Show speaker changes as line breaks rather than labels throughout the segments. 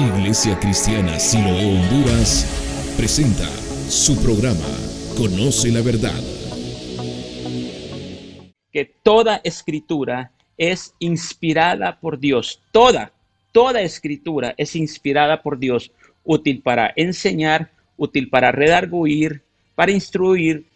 Iglesia Cristiana Siloé Honduras presenta su programa Conoce la Verdad.
Que toda escritura es inspirada por Dios. Toda escritura es inspirada por Dios, útil para enseñar, útil para redarguir, para instruir,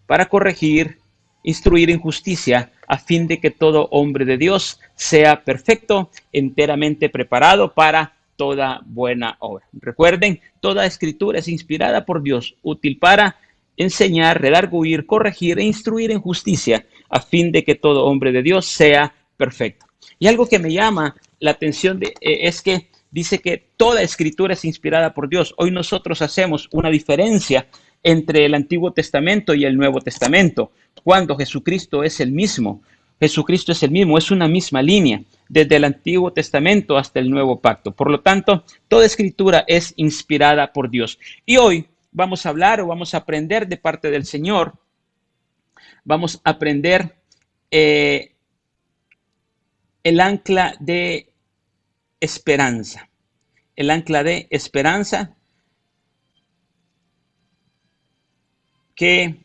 para corregir, instruir en justicia, a fin de que todo hombre de Dios sea perfecto, enteramente preparado para toda buena obra. Recuerden, toda escritura es inspirada por Dios, útil para enseñar, redarguir, corregir e instruir en justicia, a fin de que todo hombre de Dios sea perfecto. Y algo que me llama la atención es que dice que toda escritura es inspirada por Dios. Hoy nosotros hacemos una diferencia entre el Antiguo Testamento y el Nuevo Testamento, cuando Jesucristo es el mismo. Jesucristo es el mismo, es una misma línea, desde el Antiguo Testamento hasta el Nuevo Pacto. Por lo tanto, toda escritura es inspirada por Dios. Y hoy vamos a hablar o vamos a aprender de parte del Señor, vamos a aprender el ancla de esperanza. El ancla de esperanza que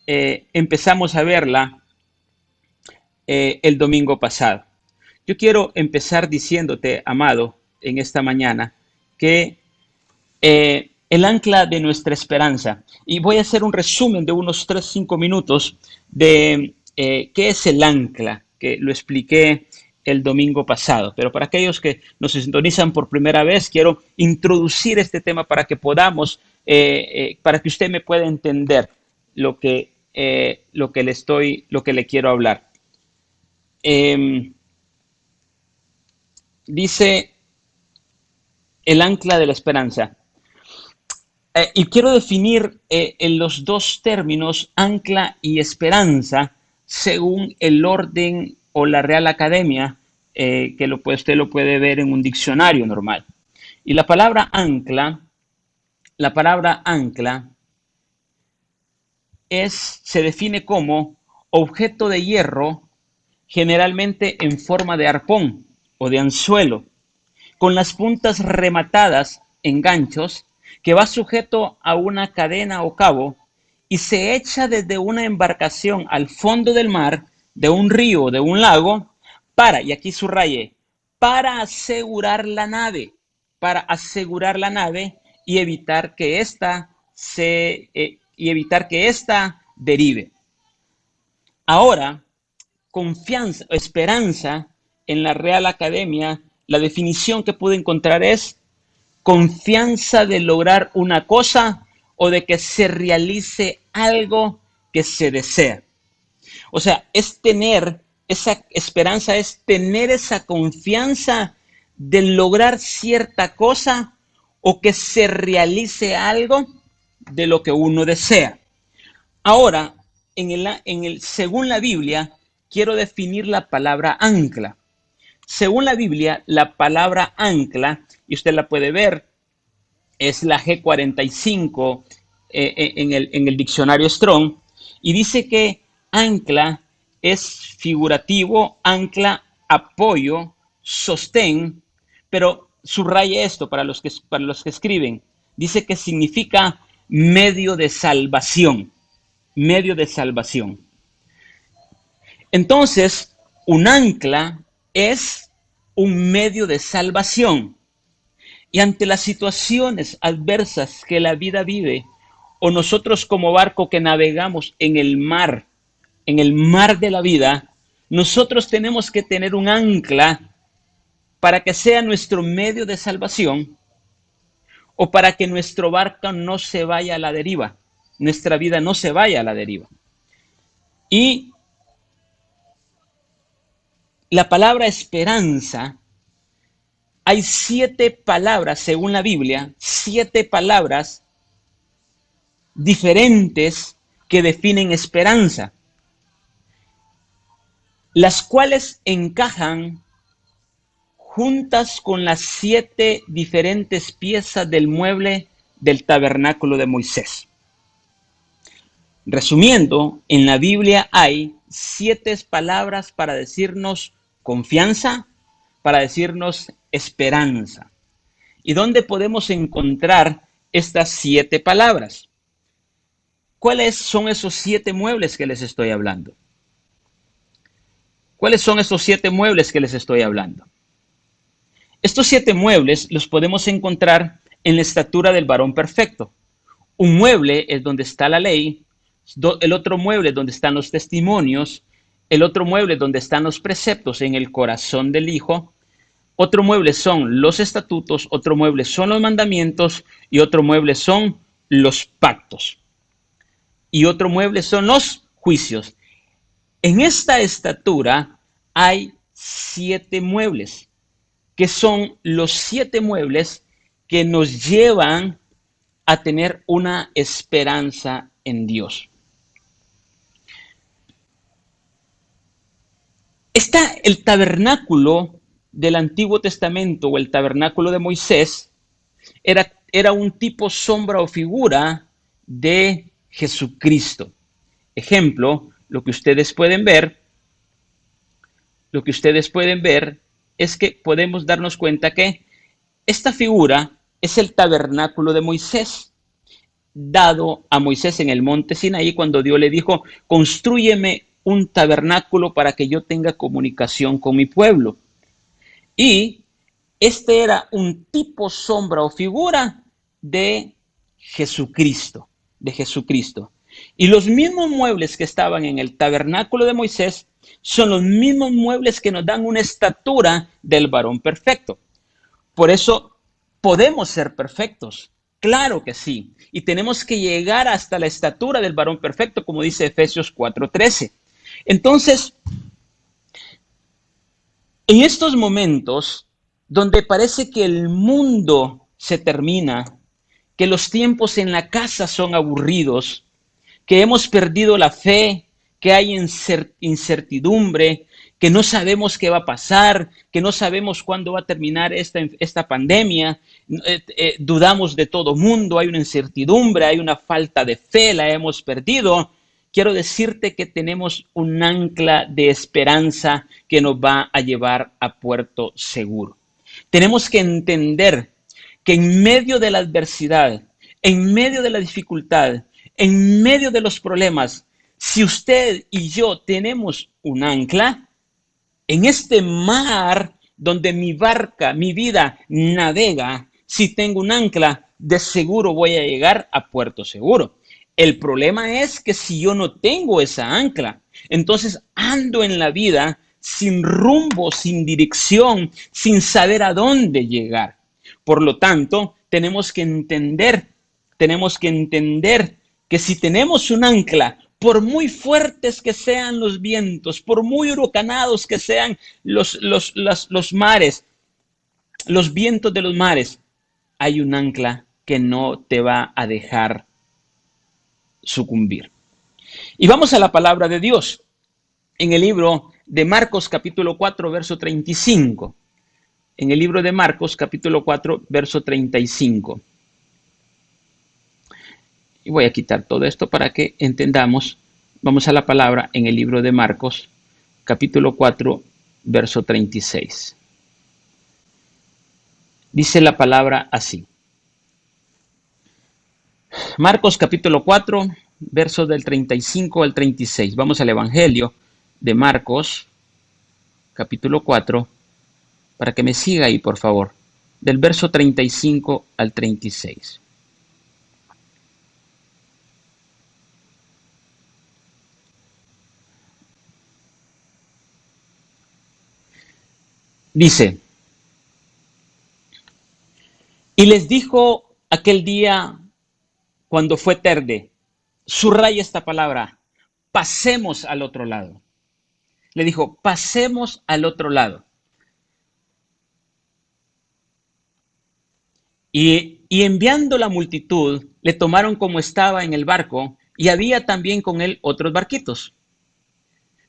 empezamos a verla el domingo pasado. Yo quiero empezar diciéndote, amado, en esta mañana, que el ancla de nuestra esperanza, y voy a hacer un resumen de unos 3-5 minutos de qué es el ancla, que lo expliqué el domingo pasado, pero para aquellos que nos sintonizan por primera vez, quiero introducir este tema para que podamos, para que usted me pueda entender lo que le quiero hablar. Dice el ancla de la esperanza. Y quiero definir en los dos términos, ancla y esperanza, según el orden o la Real Academia, que usted lo puede ver en un diccionario normal. Y la palabra ancla se define como objeto de hierro, generalmente en forma de arpón o de anzuelo, con las puntas rematadas en ganchos, que va sujeto a una cadena o cabo y se echa desde una embarcación al fondo del mar, de un río o de un lago, y aquí subrayé, para asegurar la nave y evitar que ésta derive. Ahora, confianza, esperanza, en la Real Academia, la definición que pude encontrar es confianza de lograr una cosa o de que se realice algo que se desea. O sea, es tener esa esperanza, es tener esa confianza de lograr cierta cosa o que se realice algo de lo que uno desea. Ahora, según la Biblia, quiero definir la palabra ancla. Según la Biblia, la palabra ancla, y usted la puede ver, es la G45 en el diccionario Strong, y dice que ancla es figurativo, ancla, apoyo, sostén, pero subraye esto para los que escriben, dice que significa medio de salvación, medio de salvación. Entonces, un ancla es un medio de salvación. Y ante las situaciones adversas que la vida vive, o nosotros como barco que navegamos en el mar de la vida, nosotros tenemos que tener un ancla para que sea nuestro medio de salvación o para que nuestro barco no se vaya a la deriva, nuestra vida no se vaya a la deriva. Y la palabra esperanza, hay 7 palabras, según la Biblia, 7 palabras diferentes que definen esperanza, las cuales encajan juntas con las 7 diferentes piezas del mueble del tabernáculo de Moisés. Resumiendo, en la Biblia hay 7 palabras para decirnos confianza, para decirnos esperanza. ¿Y dónde podemos encontrar estas 7 palabras? ¿Cuáles son esos 7 muebles que les estoy hablando? ¿Cuáles son esos 7 muebles que les estoy hablando? Estos 7 muebles los podemos encontrar en la estatura del varón perfecto. Un mueble es donde está la ley, el otro mueble es donde están los testimonios, el otro mueble es donde están los preceptos en el corazón del Hijo, otro mueble son los estatutos, otro mueble son los mandamientos y otro mueble son los pactos. Y otro mueble son los juicios. En esta estatura hay 7 muebles, que son los 7 muebles que nos llevan a tener una esperanza en Dios. Está el tabernáculo del Antiguo Testamento o el tabernáculo de Moisés, era un tipo sombra o figura de Jesucristo. Ejemplo, lo que ustedes pueden ver es que podemos darnos cuenta que esta figura es el tabernáculo de Moisés, dado a Moisés en el monte Sinaí cuando Dios le dijo, constrúyeme un tabernáculo para que yo tenga comunicación con mi pueblo. Y este era un tipo sombra o figura de Jesucristo, Y los mismos muebles que estaban en el tabernáculo de Moisés son los mismos muebles que nos dan una estatura del varón perfecto. Por eso podemos ser perfectos, claro que sí. Y tenemos que llegar hasta la estatura del varón perfecto, como dice Efesios 4:13. Entonces, en estos momentos donde parece que el mundo se termina, que los tiempos en la casa son aburridos, que hemos perdido la fe, que hay incertidumbre, que no sabemos qué va a pasar, que no sabemos cuándo va a terminar esta pandemia, dudamos de todo mundo, hay una incertidumbre, hay una falta de fe, la hemos perdido. Quiero decirte que tenemos un ancla de esperanza que nos va a llevar a puerto seguro. Tenemos que entender que en medio de la adversidad, en medio de la dificultad, en medio de los problemas, si usted y yo tenemos un ancla, en este mar donde mi barca, mi vida navega, si tengo un ancla, de seguro voy a llegar a puerto seguro. El problema es que si yo no tengo esa ancla, entonces ando en la vida sin rumbo, sin dirección, sin saber a dónde llegar. Por lo tanto, tenemos que entender que si tenemos un ancla, por muy fuertes que sean los vientos, por muy huracanados que sean los mares, los vientos de los mares, hay un ancla que no te va a dejar sucumbir. Y vamos a la palabra de Dios en el libro de Marcos capítulo 4 verso 35. En el libro de Marcos capítulo 4 verso 35. Y voy a quitar todo esto para que entendamos. Vamos a la palabra en el libro de Marcos capítulo 4 verso 36. Dice la palabra así. Marcos capítulo 4, versos del 35 al 36. Vamos al Evangelio de Marcos, capítulo 4, para que me siga ahí, por favor, del verso 35 al 36. Dice, y les dijo aquel día cuando fue tarde, subraya esta palabra, pasemos al otro lado. Le dijo, pasemos al otro lado. Y enviando la multitud, le tomaron como estaba en el barco, y había también con él otros barquitos.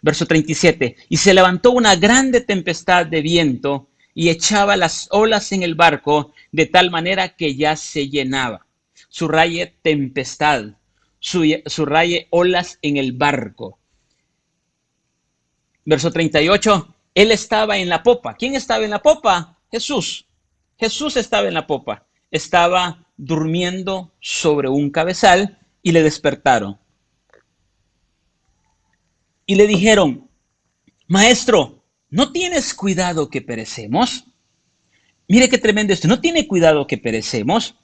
Verso 37, y se levantó una grande tempestad de viento, y echaba las olas en el barco, de tal manera que ya se llenaba. Subraye tempestad, subraye olas en el barco. Verso 38, él estaba en la popa. ¿Quién estaba en la popa? Jesús. Jesús estaba en la popa, estaba durmiendo sobre un cabezal y le despertaron. Y le dijeron, Maestro, ¿no tienes cuidado que perecemos? Mire qué tremendo esto, ¿no tiene cuidado que perecemos?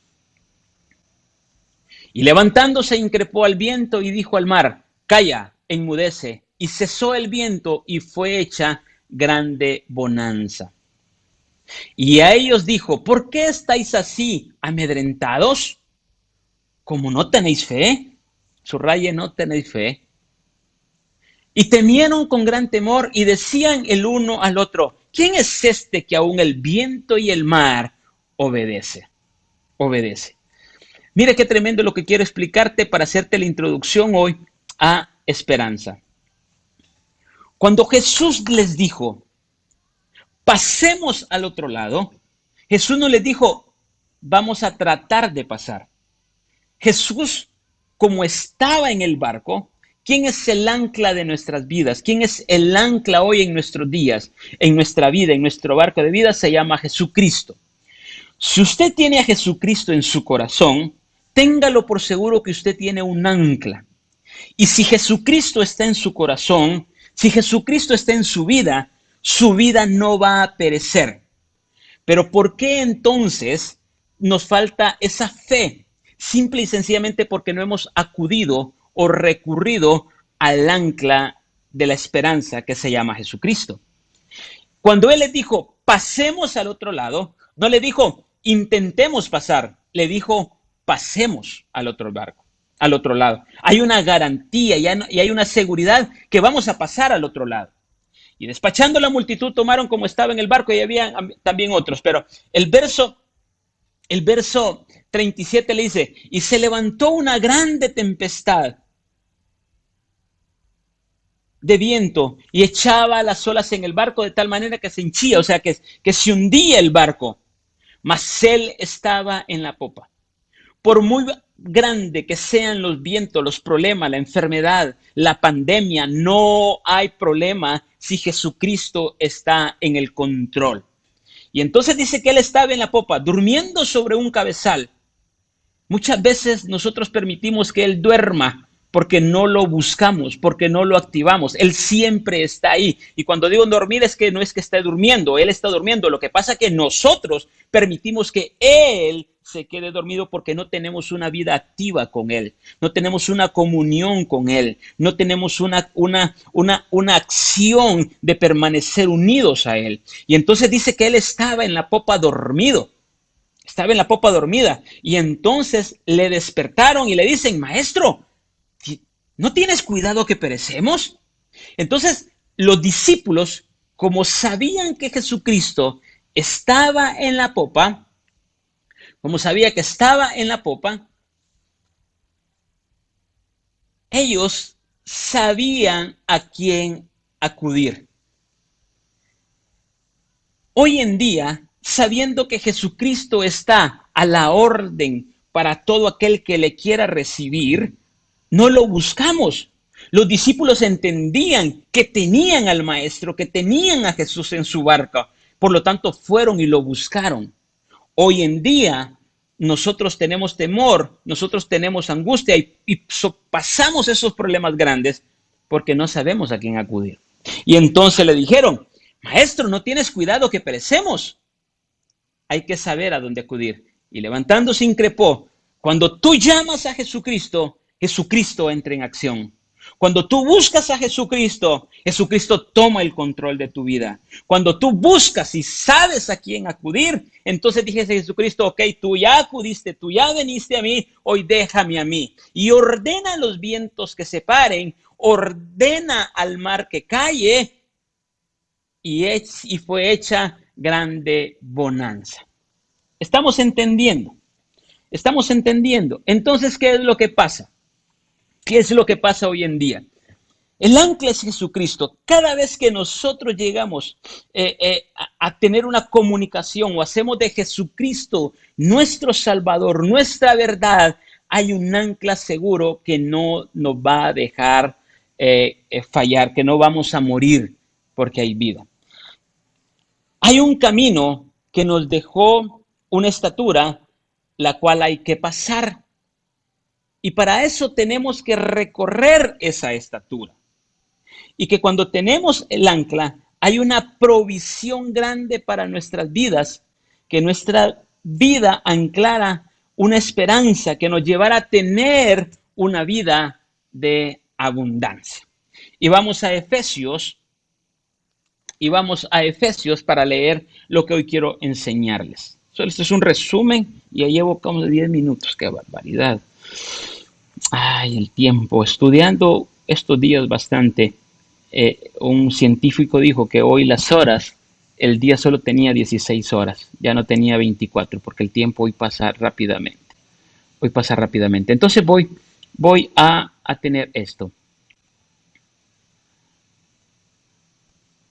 Y levantándose increpó al viento y dijo al mar, calla, enmudece. Y cesó el viento y fue hecha grande bonanza. Y a ellos dijo, ¿por qué estáis así amedrentados? ¿Como no tenéis fe? Subraye, no tenéis fe. Y temieron con gran temor y decían el uno al otro, ¿quién es este que aún el viento y el mar obedece? Mire qué tremendo lo que quiero explicarte para hacerte la introducción hoy a esperanza. Cuando Jesús les dijo, pasemos al otro lado, Jesús no les dijo, vamos a tratar de pasar. Jesús, como estaba en el barco, ¿quién es el ancla de nuestras vidas? ¿Quién es el ancla hoy en nuestros días, en nuestra vida, en nuestro barco de vida? Se llama Jesucristo. Si usted tiene a Jesucristo en su corazón, téngalo por seguro que usted tiene un ancla. Y si Jesucristo está en su corazón, si Jesucristo está en su vida no va a perecer. Pero ¿por qué entonces nos falta esa fe? Simple y sencillamente porque no hemos acudido o recurrido al ancla de la esperanza que se llama Jesucristo. Cuando Él les dijo, pasemos al otro lado, no le dijo, intentemos pasar, le dijo, pasemos al otro barco, al otro lado. Hay una garantía y hay una seguridad que vamos a pasar al otro lado. Y despachando la multitud tomaron como estaba en el barco y había también otros. Pero el verso 37 le dice, y se levantó una grande tempestad de viento y echaba las olas en el barco de tal manera que se hinchía, o sea que se hundía el barco. Mas él estaba en la popa. Por muy grande que sean los vientos, los problemas, la enfermedad, la pandemia, no hay problema si Jesucristo está en el control. Y entonces dice que él estaba en la popa, durmiendo sobre un cabezal. Muchas veces nosotros permitimos que él duerma porque no lo buscamos, porque no lo activamos. Él siempre está ahí. Y cuando digo dormir es que no es que esté durmiendo, él está durmiendo. Lo que pasa es que nosotros permitimos que él se quede dormido porque no tenemos una vida activa con él, no tenemos una comunión con él, no tenemos una acción de permanecer unidos a él. Y entonces dice que él estaba en la popa dormido. Estaba en la popa dormida y entonces le despertaron y le dicen, maestro, ¿no tienes cuidado que perecemos? Entonces los discípulos, como sabían que Jesucristo estaba en la popa, ellos sabían a quién acudir. Hoy en día, sabiendo que Jesucristo está a la orden para todo aquel que le quiera recibir, no lo buscamos. Los discípulos entendían que tenían al Maestro, que tenían a Jesús en su barca. Por lo tanto, fueron y lo buscaron. Hoy en día, nosotros tenemos temor, nosotros tenemos angustia y pasamos esos problemas grandes porque no sabemos a quién acudir. Y entonces le dijeron, maestro, ¿no tienes cuidado que perecemos? Hay que saber a dónde acudir. Y levantándose increpó, cuando tú llamas a Jesucristo, Jesucristo entra en acción. Cuando tú buscas a Jesucristo, Jesucristo toma el control de tu vida. Cuando tú buscas y sabes a quién acudir, entonces dije a Jesucristo, ok, tú ya acudiste, tú ya viniste a mí, hoy déjame a mí. Y ordena a los vientos que se paren, ordena al mar que calle, y fue hecha grande bonanza. ¿Estamos entendiendo? Estamos entendiendo. Entonces, ¿qué es lo que pasa? ¿Qué es lo que pasa hoy en día? El ancla es Jesucristo. Cada vez que nosotros llegamos a tener una comunicación o hacemos de Jesucristo nuestro Salvador, nuestra verdad, hay un ancla seguro que no nos va a dejar fallar, que no vamos a morir porque hay vida. Hay un camino que nos dejó una estatura la cual hay que pasar. Y para eso tenemos que recorrer esa estatura. Y que cuando tenemos el ancla, hay una provisión grande para nuestras vidas, que nuestra vida anclara una esperanza que nos llevará a tener una vida de abundancia. Y vamos a Efesios para leer lo que hoy quiero enseñarles. Esto es un resumen y ya llevo como 10 minutos. ¡Qué barbaridad! Ay, el tiempo. Estudiando estos días bastante, un científico dijo que hoy el día solo tenía 16 horas, ya no tenía 24, porque el tiempo hoy pasa rápidamente. Entonces voy a tener esto.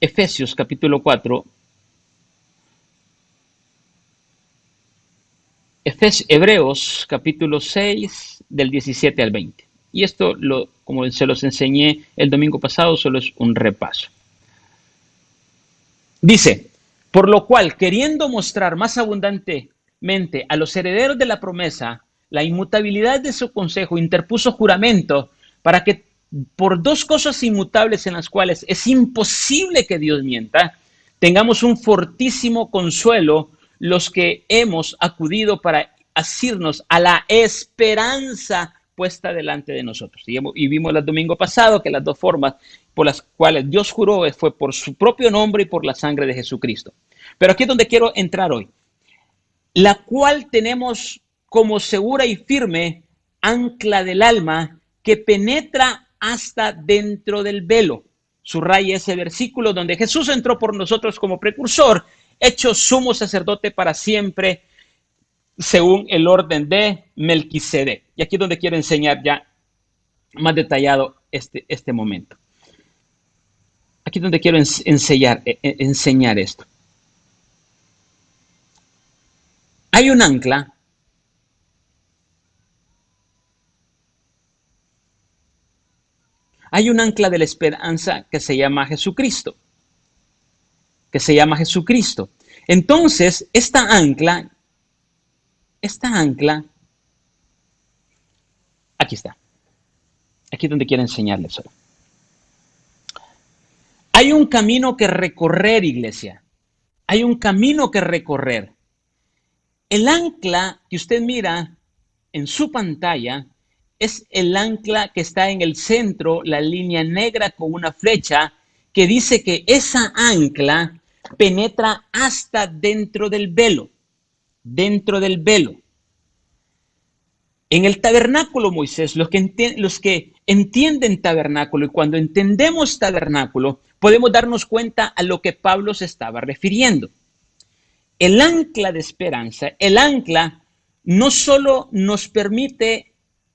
Efesios capítulo 4. Hebreos capítulo 6 del 17 al 20. Y esto, como se los enseñé el domingo pasado, solo es un repaso. Dice, por lo cual, queriendo mostrar más abundantemente a los herederos de la promesa la inmutabilidad de su consejo, interpuso juramento para que por dos cosas inmutables en las cuales es imposible que Dios mienta, tengamos un fortísimo consuelo los que hemos acudido para asirnos a la esperanza puesta delante de nosotros. Y vimos el domingo pasado que las dos formas por las cuales Dios juró fue por su propio nombre y por la sangre de Jesucristo. Pero aquí es donde quiero entrar hoy. La cual tenemos como segura y firme ancla del alma que penetra hasta dentro del velo. Subraya ese versículo donde Jesús entró por nosotros como precursor, hecho sumo sacerdote para siempre, según el orden de Melquisedec. Y aquí es donde quiero enseñar ya más detallado este momento. Aquí es donde quiero enseñar esto. Hay un ancla de la esperanza que se llama Jesucristo. Entonces, esta ancla, aquí está. Aquí es donde quiero enseñarles hoy. Hay un camino que recorrer, iglesia. Hay un camino que recorrer. El ancla que usted mira en su pantalla es el ancla que está en el centro, la línea negra con una flecha, que dice que esa ancla penetra hasta dentro del velo. En el tabernáculo, Moisés, los que entienden tabernáculo, y cuando entendemos tabernáculo, podemos darnos cuenta a lo que Pablo se estaba refiriendo. El ancla de esperanza, el ancla no solo nos permite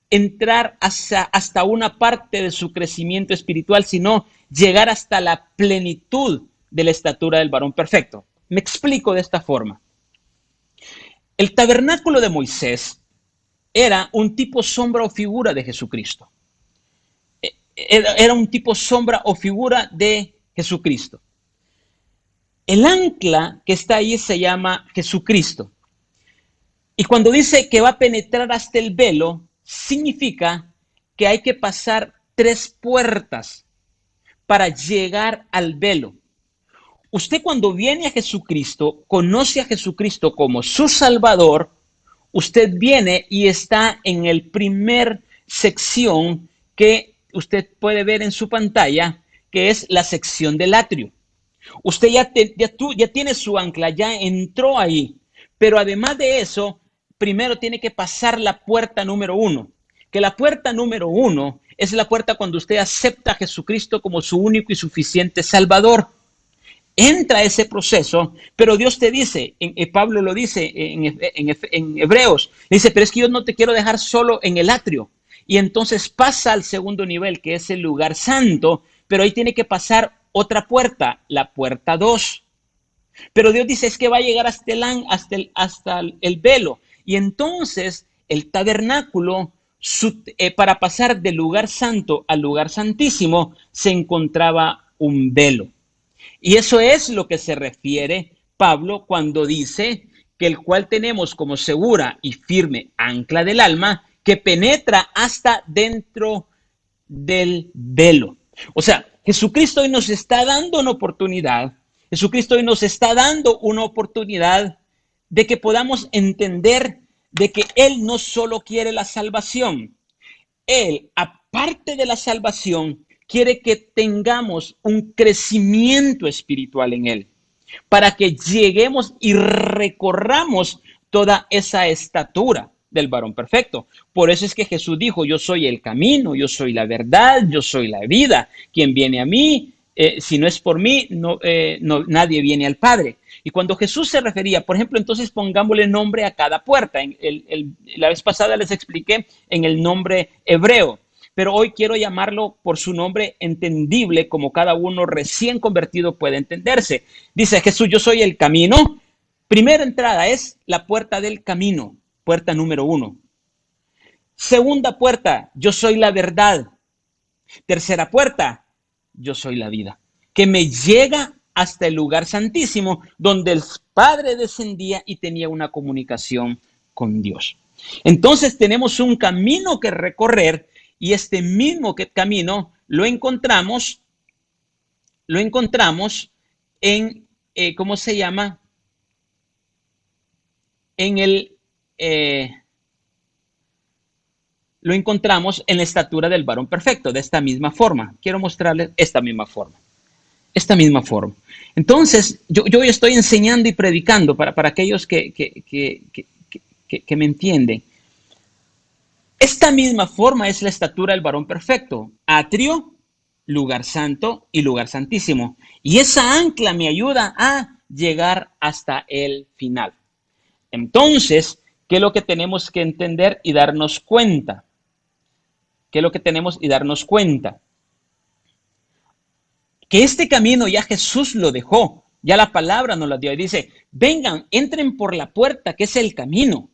entrar hasta una parte de su crecimiento espiritual, sino llegar hasta la plenitud de la estatura del varón perfecto. Me explico de esta forma. El tabernáculo de Moisés era un tipo sombra o figura de Jesucristo. Era un tipo sombra o figura de Jesucristo. El ancla que está ahí se llama Jesucristo. Y cuando dice que va a penetrar hasta el velo, significa que hay que pasar 3 puertas para llegar al velo. Usted cuando viene a Jesucristo, conoce a Jesucristo como su Salvador, usted viene y está en el primer sección que usted puede ver en su pantalla, que es la sección del atrio. Usted ya tiene su ancla, ya entró ahí, pero además de eso, primero tiene que pasar la puerta número 1, que la puerta número 1 es la puerta cuando usted acepta a Jesucristo como su único y suficiente Salvador. Entra ese proceso, pero Dios te dice, Pablo lo dice en Hebreos, dice, pero es que yo no te quiero dejar solo en el atrio. Y entonces pasa al segundo nivel, que es el lugar santo, pero ahí tiene que pasar otra puerta, la puerta 2. Pero Dios dice, es que va a llegar hasta el velo. Y entonces el tabernáculo, para pasar del lugar santo al lugar santísimo, se encontraba un velo. Y eso es lo que se refiere Pablo cuando dice que el cual tenemos como segura y firme ancla del alma, que penetra hasta dentro del velo. O sea, Jesucristo hoy nos está dando una oportunidad, Jesucristo hoy nos está dando una oportunidad de que podamos entender de que Él no solo quiere la salvación, Él, aparte de la salvación, quiere que tengamos un crecimiento espiritual en Él, para que lleguemos y recorramos toda esa estatura del varón perfecto. Por eso es que Jesús dijo, yo soy el camino, yo soy la verdad, yo soy la vida. Quien viene a mí, si no es por mí, nadie viene al Padre. Y cuando Jesús se refería, por ejemplo, entonces pongámosle nombre a cada puerta. La vez pasada les expliqué en el nombre hebreo, pero hoy quiero llamarlo por su nombre entendible, como cada uno recién convertido puede entenderse. Dice Jesús, yo soy el camino. Primera entrada es la puerta del camino, puerta número 1. Segunda puerta, yo soy la verdad. Tercera puerta, yo soy la vida, que me llega hasta el lugar santísimo, donde el Padre descendía y tenía una comunicación con Dios. Entonces tenemos un camino que recorrer, y este mismo camino lo encontramos en, ¿cómo se llama? Lo encontramos en la estatura del varón perfecto, de esta misma forma. Quiero mostrarles esta misma forma. Entonces, yo hoy estoy enseñando y predicando para aquellos que me entienden. Esta misma forma es la estatura del varón perfecto. Atrio, lugar santo y lugar santísimo. Y esa ancla me ayuda a llegar hasta el final. Entonces, ¿qué es lo que tenemos que entender y darnos cuenta? Que este camino ya Jesús lo dejó, ya la palabra nos lo dio y dice, vengan, entren por la puerta que es el camino.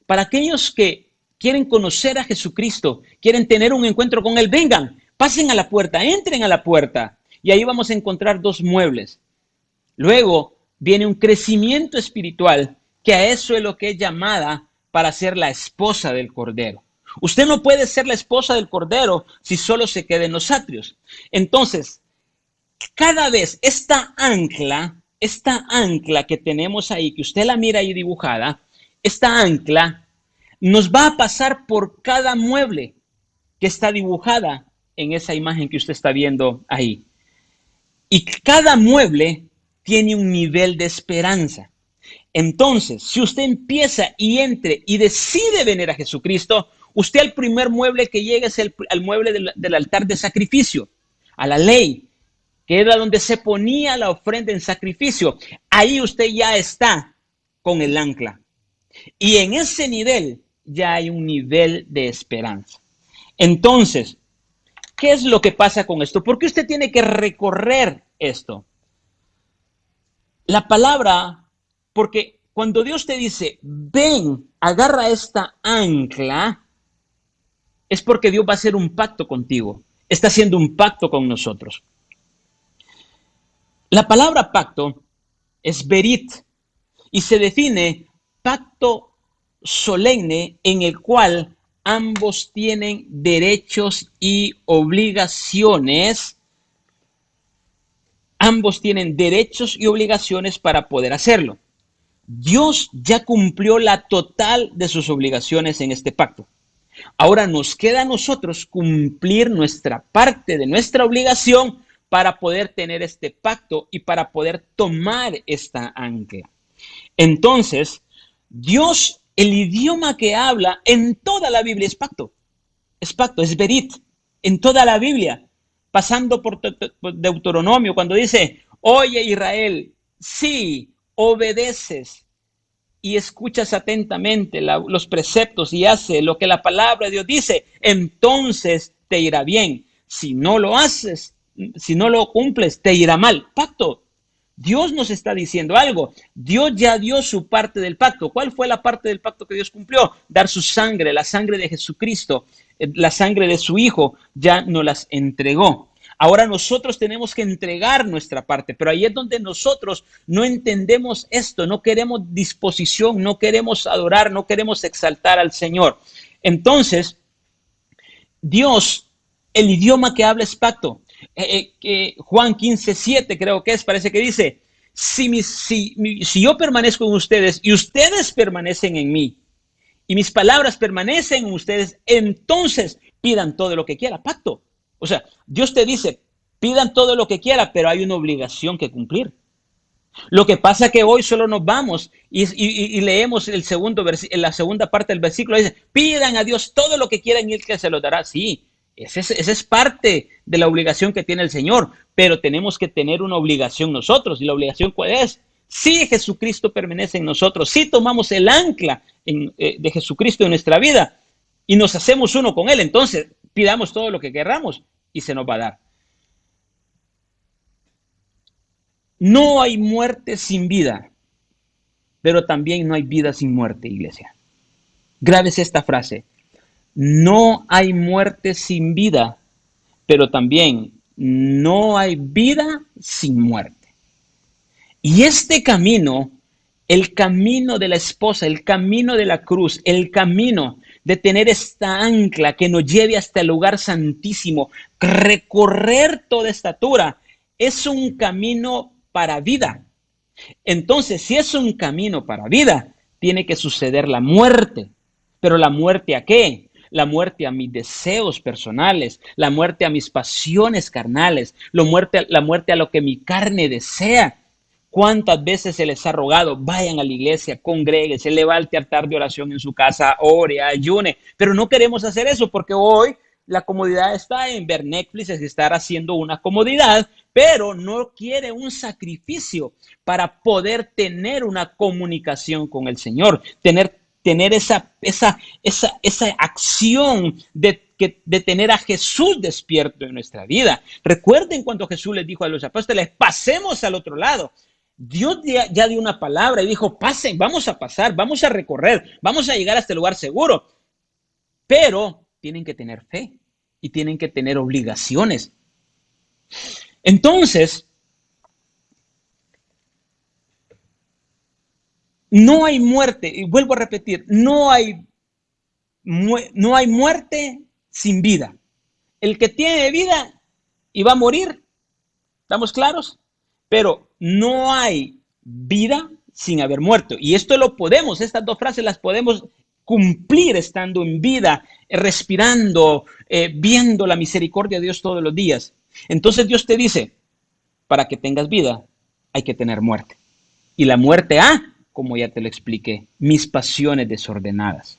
Para aquellos que quieren conocer a Jesucristo, quieren tener un encuentro con Él, vengan, pasen a la puerta, entren a la puerta y ahí vamos a encontrar 2 muebles. Luego viene un crecimiento espiritual, que a eso es lo que es llamada para ser la esposa del Cordero. Usted no puede ser la esposa del Cordero si solo se queda en los atrios. Entonces, cada vez esta ancla que tenemos ahí, que usted la mira ahí dibujada, esta ancla nos va a pasar por cada mueble que está dibujada en esa imagen que usted está viendo ahí. Y cada mueble tiene un nivel de esperanza. Entonces, si usted empieza y entre y decide venir a Jesucristo, usted al primer mueble que llega es el mueble del altar de sacrificio, a la ley, que era donde se ponía la ofrenda en sacrificio. Ahí usted ya está con el ancla. Y en ese nivel ya hay un nivel de esperanza. Entonces, ¿qué es lo que pasa con esto? ¿Por qué usted tiene que recorrer esto? La palabra, porque cuando Dios te dice, ven, agarra esta ancla, es porque Dios va a hacer un pacto contigo. Está haciendo un pacto con nosotros. La palabra pacto es berit y se define pacto solemne en el cual ambos tienen derechos y obligaciones. Ambos tienen derechos y obligaciones para poder hacerlo. Dios ya cumplió la total de sus obligaciones en este pacto. Ahora nos queda a nosotros cumplir nuestra parte de nuestra obligación para poder tener este pacto y para poder tomar esta ancla. Entonces, Dios, el idioma que habla en toda la Biblia es pacto, es berit, en toda la Biblia, pasando por Deuteronomio, cuando dice, oye Israel, si obedeces y escuchas atentamente los preceptos y haces lo que la palabra de Dios dice, entonces te irá bien. Si no lo haces, si no lo cumples, te irá mal. Pacto. Dios nos está diciendo algo. Dios ya dio su parte del pacto. ¿Cuál fue la parte del pacto que Dios cumplió? Dar su sangre, la sangre de Jesucristo, la sangre de su Hijo, ya nos las entregó. Ahora nosotros tenemos que entregar nuestra parte, pero ahí es donde nosotros no entendemos esto, no queremos disposición, no queremos adorar, no queremos exaltar al Señor. Entonces, Dios, el idioma que habla es pacto. Juan 15:7 creo que es, parece que dice, si yo permanezco en ustedes y ustedes permanecen en mí, y mis palabras permanecen en ustedes, entonces pidan todo lo que quiera, pacto. O sea, Dios te dice, pidan todo lo que quiera, pero hay una obligación que cumplir. Lo que pasa es que hoy solo nos vamos y leemos la segunda parte del versículo, dice, pidan a Dios todo lo que quieran y Él que se lo dará. Sí, esa es parte de la obligación que tiene el Señor, pero tenemos que tener una obligación nosotros. ¿Y la obligación cuál es? Si Jesucristo permanece en nosotros, si tomamos el ancla de Jesucristo en nuestra vida y nos hacemos uno con Él, entonces pidamos todo lo que queramos y se nos va a dar. No hay muerte sin vida, pero también no hay vida sin muerte, iglesia. Grábese esta frase. No hay muerte sin vida, pero también no hay vida sin muerte. Y este camino, el camino de la esposa, el camino de la cruz, el camino de tener esta ancla que nos lleve hasta el lugar santísimo, recorrer toda estatura, es un camino para vida. Entonces, si es un camino para vida, tiene que suceder la muerte. ¿Pero la muerte a qué? La muerte a mis deseos personales, la muerte a mis pasiones carnales, la muerte a lo que mi carne desea. ¿Cuántas veces se les ha rogado? Vayan a la iglesia, congréguense, levante altar de oración en su casa, ore, ayune. Pero no queremos hacer eso porque hoy la comodidad está en ver Netflix, es estar haciendo una comodidad, pero no quiere un sacrificio para poder tener una comunicación con el Señor, tener esa acción de tener a Jesús despierto en nuestra vida. Recuerden cuando Jesús les dijo a los apóstoles, pasemos al otro lado. Dios ya dio una palabra y dijo, pasen, vamos a pasar, vamos a recorrer, vamos a llegar a este lugar seguro. Pero tienen que tener fe y tienen que tener obligaciones. Entonces, no hay muerte, y vuelvo a repetir, no hay muerte sin vida. El que tiene vida y va a morir, ¿estamos claros? Pero no hay vida sin haber muerto. Y esto lo podemos, estas dos frases las podemos cumplir estando en vida, respirando, viendo la misericordia de Dios todos los días. Entonces Dios te dice, para que tengas vida, hay que tener muerte. Y la muerte como ya te lo expliqué, mis pasiones desordenadas.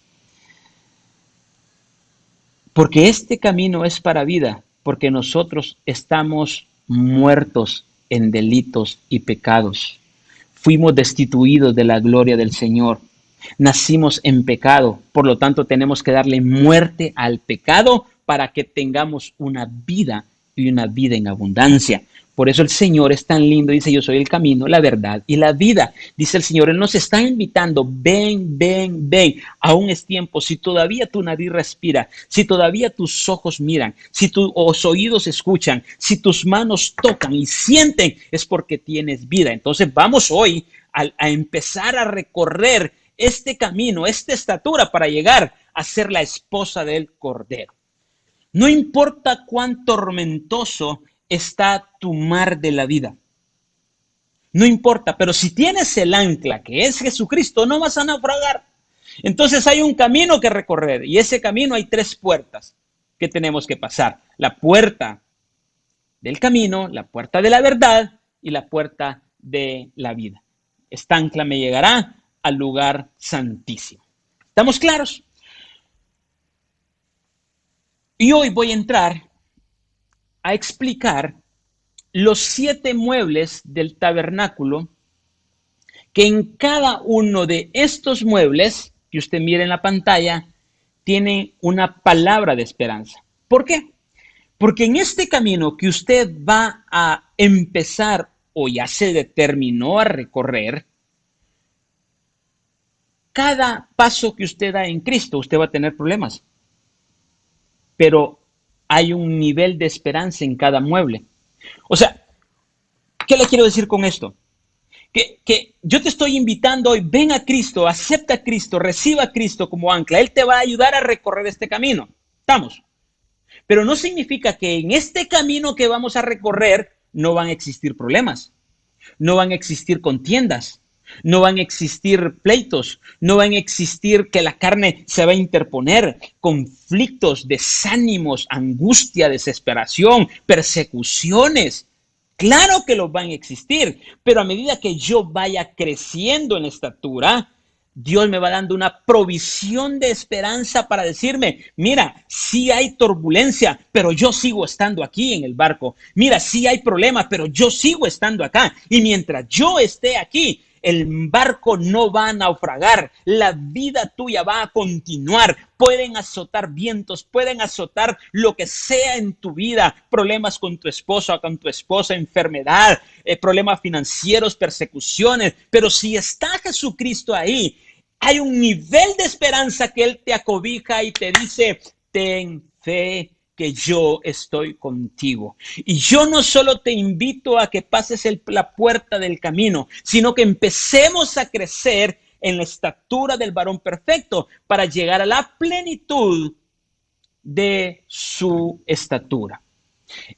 Porque este camino es para vida, porque nosotros estamos muertos en delitos y pecados. Fuimos destituidos de la gloria del Señor. Nacimos en pecado, por lo tanto tenemos que darle muerte al pecado para que tengamos una vida y una vida en abundancia. Por eso el Señor es tan lindo, dice, yo soy el camino, la verdad y la vida. Dice el Señor, Él nos está invitando, ven, ven, ven. Aún es tiempo, si todavía tu nariz respira, si todavía tus ojos miran, si tus oídos escuchan, si tus manos tocan y sienten, es porque tienes vida. Entonces vamos hoy a empezar a recorrer este camino, esta estatura para llegar a ser la esposa del Cordero. No importa cuán tormentoso está tu mar de la vida. No importa, pero si tienes el ancla que es Jesucristo, no vas a naufragar. Entonces hay un camino que recorrer y ese camino hay 3 puertas que tenemos que pasar. La puerta del camino, la puerta de la verdad y la puerta de la vida. Esta ancla me llegará al lugar santísimo. ¿Estamos claros? Y hoy voy a entrar a explicar los 7 muebles del tabernáculo, que en cada uno de estos muebles, que usted mire en la pantalla, tiene una palabra de esperanza. ¿Por qué? Porque en este camino que usted va a empezar o ya se determinó a recorrer, cada paso que usted da en Cristo, usted va a tener problemas. Pero hay un nivel de esperanza en cada mueble. O sea, ¿qué le quiero decir con esto? Que yo te estoy invitando hoy, ven a Cristo, acepta a Cristo, reciba a Cristo como ancla. Él te va a ayudar a recorrer este camino. ¿Estamos? Pero no significa que en este camino que vamos a recorrer no van a existir problemas, no van a existir contiendas, no van a existir pleitos, no van a existir que la carne se va a interponer, conflictos, desánimos, angustia, desesperación, persecuciones. Claro que los van a existir, pero a medida que yo vaya creciendo en estatura, Dios me va dando una provisión de esperanza para decirme, mira, sí hay turbulencia, pero yo sigo estando aquí en el barco. Mira, sí hay problemas, pero yo sigo estando acá. Y mientras yo esté aquí, el barco no va a naufragar. La vida tuya va a continuar. Pueden azotar vientos, pueden azotar lo que sea en tu vida. Problemas con tu esposo o con tu esposa, enfermedad, problemas financieros, persecuciones. Pero si está Jesucristo ahí, hay un nivel de esperanza que Él te acobija y te dice, ten fe que yo estoy contigo. Y yo no solo te invito a que pases la puerta del camino, sino que empecemos a crecer en la estatura del varón perfecto para llegar a la plenitud de su estatura.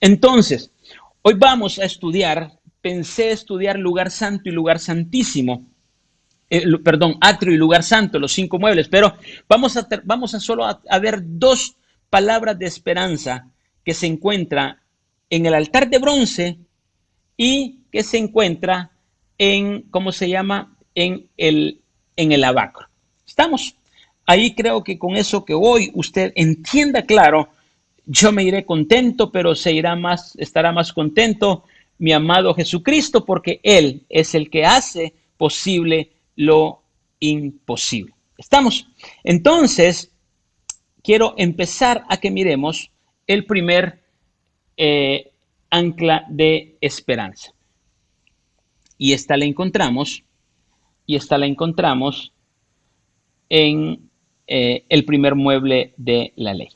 Entonces, hoy vamos a estudiar, pensé estudiar lugar santo y lugar santísimo. Atrio y lugar santo, los 5 muebles, pero vamos a solo a ver 2 palabras de esperanza que se encuentra en el altar de bronce y que se encuentra en, ¿cómo se llama? En el lavacro. ¿Estamos? Ahí creo que con eso que hoy usted entienda claro, yo me iré contento, pero estará más contento mi amado Jesucristo, porque Él es el que hace posible lo imposible. ¿Estamos? Entonces, quiero empezar a que miremos el primer ancla de esperanza. Y esta la encontramos en el primer mueble de la ley.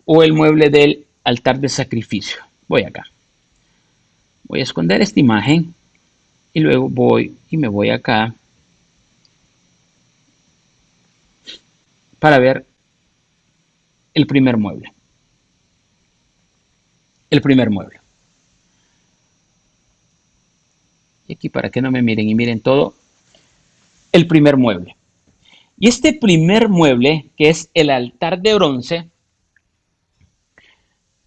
O el mueble del altar de sacrificio. Voy acá. Voy a esconder esta imagen. Y luego voy y me voy acá para ver el primer mueble. El primer mueble. Y aquí para que no me miren y miren todo, el primer mueble. Y este primer mueble, que es el altar de bronce,